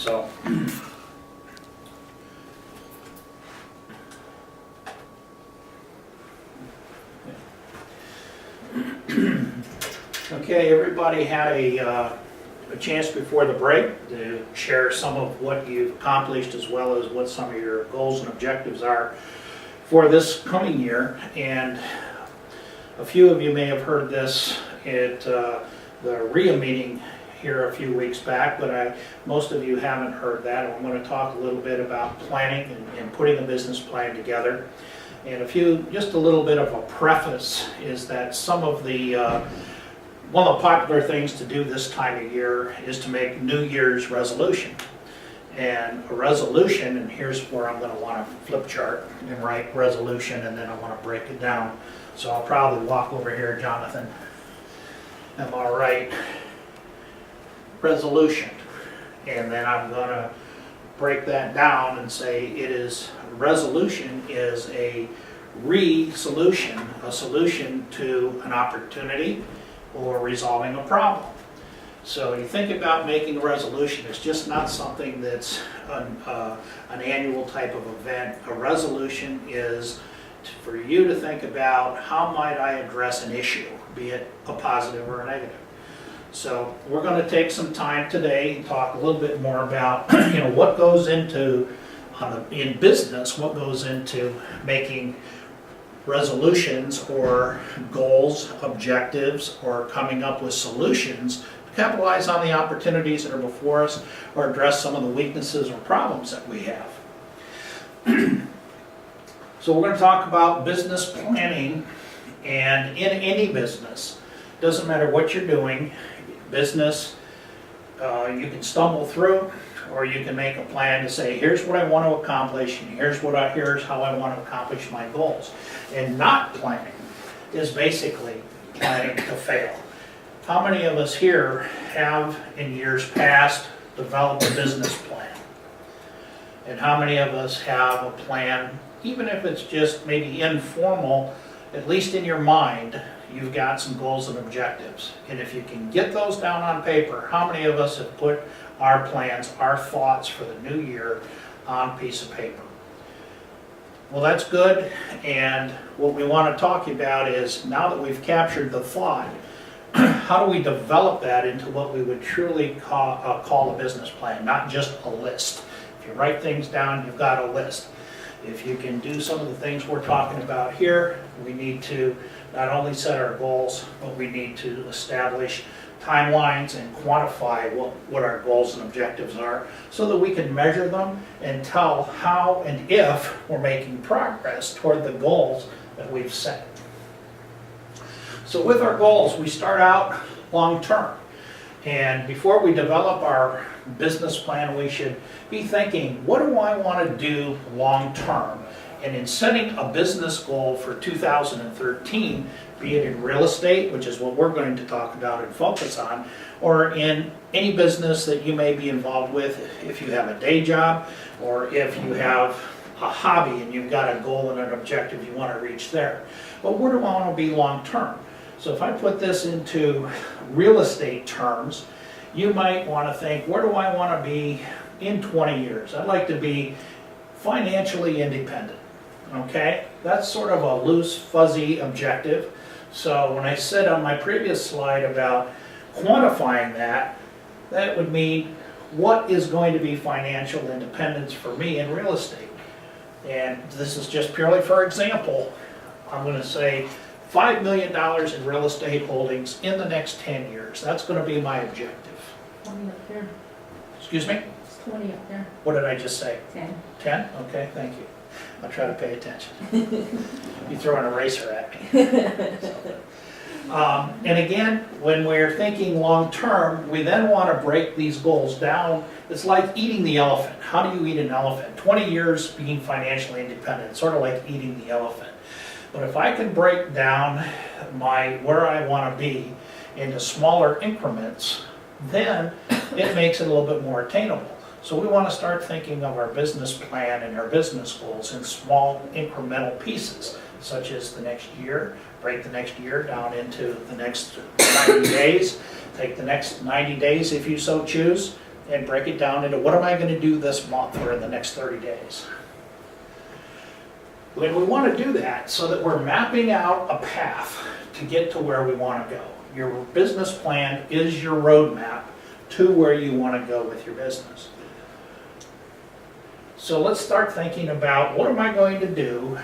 So. Okay, everybody had a chance before the break to share some of what you've accomplished as well as what some of your goals and objectives are for this coming year. And a few of you may have heard this at the RIA meeting here a few weeks back, but most of you haven't heard that. I'm going to talk a little bit about planning and putting a business plan together. And just a little bit of a preface is that some of the one of the popular things to do this time of year is to make New Year's resolution. And a resolution, and here's where I'm going to want to flip chart and write resolution, and then I want to break it down. So I'll probably walk over here, Jonathan. Am I right? Resolution. And then I'm going to break that down and say resolution is a solution, a solution to an opportunity or resolving a problem. So you think about making a resolution, it's just not something that's an annual type of event. A resolution is for you to think about how might I address an issue, be it a positive or a negative. So we're going to take some time today and talk a little bit more about what goes into in business, what goes into making resolutions or goals, objectives, or coming up with solutions to capitalize on the opportunities that are before us or address some of the weaknesses or problems that we have. So we're going to talk about business planning, and in any business, doesn't matter what you're doing, business, you can stumble through, or you can make a plan to say, here's what I want to accomplish, and here's how I want to accomplish my goals. And not planning is basically planning to fail. How many of us here have, in years past, developed a business plan? And how many of us have a plan, even if it's just maybe informal, at least in your mind, you've got some goals and objectives. And if you can get those down on paper, how many of us have put our plans, our thoughts for the new year on a piece of paper? Well, that's good. And what we want to talk about is, now that we've captured the thought, how do we develop that into what we would truly call a business plan, not just a list. If you write things down, you've got a list. If you can do some of the things we're talking about here, we need to not only set our goals, but we need to establish timelines and quantify what our goals and objectives are so that we can measure them and tell how and if we're making progress toward the goals that we've set. So with our goals, we start out long term. And before we develop our business plan, we should be thinking, what do I want to do long term? And in setting a business goal for 2013, be it in real estate, which is what we're going to talk about and focus on, or in any business that you may be involved with, if you have a day job, or if you have a hobby and you've got a goal and an objective you want to reach there. But where do I want to be long term? So if I put this into real estate terms, you might want to think, where do I want to be in 20 years? I'd like to be financially independent. Okay, that's sort of a loose, fuzzy objective. So when I said on my previous slide about quantifying that, that would mean what is going to be financial independence for me in real estate. And this is just purely for example. I'm going to say $5 million in real estate holdings in the next 10 years. That's going to be my objective. 20 up there. Excuse me? It's 20 up there. What did I just say? 10. 10? Okay, thank you. I'll try to pay attention. You throw an eraser at me. And again, when we're thinking long term, we then want to break these goals down. It's like eating the elephant. How do you eat an elephant? 20 years being financially independent, sort of like eating the elephant. But if I can break down where I want to be into smaller increments, then it makes it a little bit more attainable. So we want to start thinking of our business plan and our business goals in small incremental pieces, such as the next year, break the next year down into the next 90 days, take the next 90 days if you so choose, and break it down into what am I gonna do this month or in the next 30 days. When we wanna do that so that we're mapping out a path to get to where we wanna go. Your business plan is your roadmap to where you wanna go with your business. So let's start thinking about what am I going to do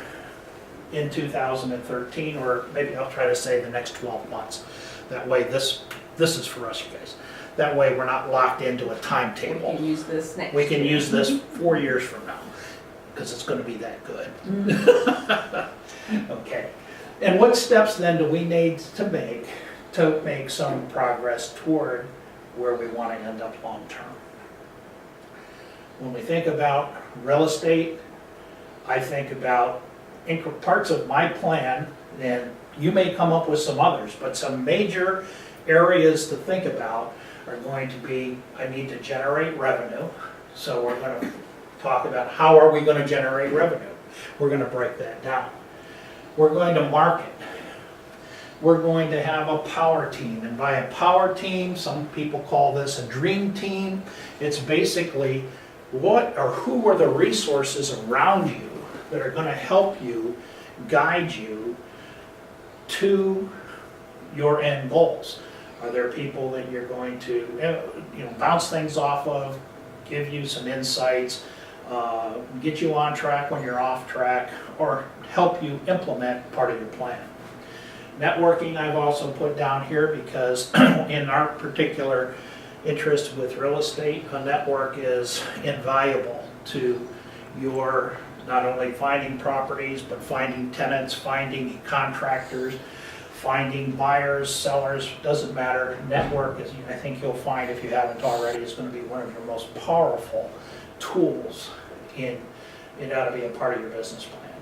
in 2013, or maybe I'll try to say the next 12 months. That way this is for us, you guys. That way we're not locked into a We timetable. can use this next. We can year. use this 4 years from now, because it's gonna be that good. Okay. And what steps then do we need to make some progress toward where we wanna end up long-term? When we think about real estate, I think about parts of my plan, and you may come up with some others, but some major areas to think about are going to be, I need to generate revenue. So we're gonna talk about how are we gonna generate revenue? We're gonna break that down. We're going to market. We're going to have a power team, and by a power team, some people call this a dream team. It's basically what or who are the resources around you that are gonna help you, guide you to your end goals. Are there people that you're going to, bounce things off of, give you some insights, get you on track when you're off track, or help you implement part of your plan? Networking I've also put down here because in our particular interest with real estate, a network is invaluable to your not only finding properties, but finding tenants, finding contractors, finding buyers, sellers, doesn't matter. Network is, I think you'll find if you haven't already, is going to be one of your most powerful tools it ought to be a part of your business plan.